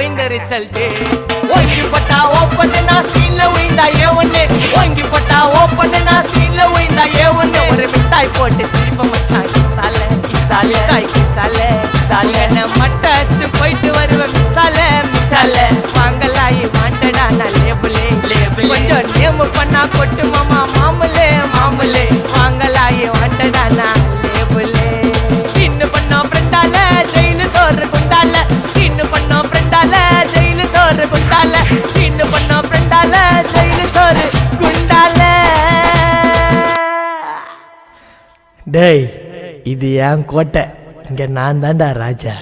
இந்த ரிசல்ட் ஓங்கி பட்டா ஓப்பன் நான் சீன்ல உயிந்தா ஏவன்னு ஓங்கி பட்டா ஓப்பன் நான் சீன்ல உயிந்தா ஏவன்னு ஒரு மிட்டாய் போட்டு சிரிப்ப மச்சான் கிசால கிசால தாய் கிசால கிசால என்ன மட்டத்து போயிட்டு வருவேன் மிசால மிசால வாங்கலாயி வாண்டடா நான் லேபிளே லேபிள் கொஞ்சம் நேம் பண்ணா கொட்டு மாமா மாமலே மாமலே வாங்கலாயி வாண்டடா நான் லேபிளே சின்ன பண்ணா ஃப்ரெண்டால ஜெயிலு சோறு குண்டால சின்ன பண்ணா ஃப்ரெண்டால ஜெயிலு சோறு குண்டால சின்ன பண்ணா ஃப்ரெண்டால ஜெயிலு சோறு குண்டால. டேய் இது ஏன் கோட்டை, இங்க நான் தான்டா ராஜா.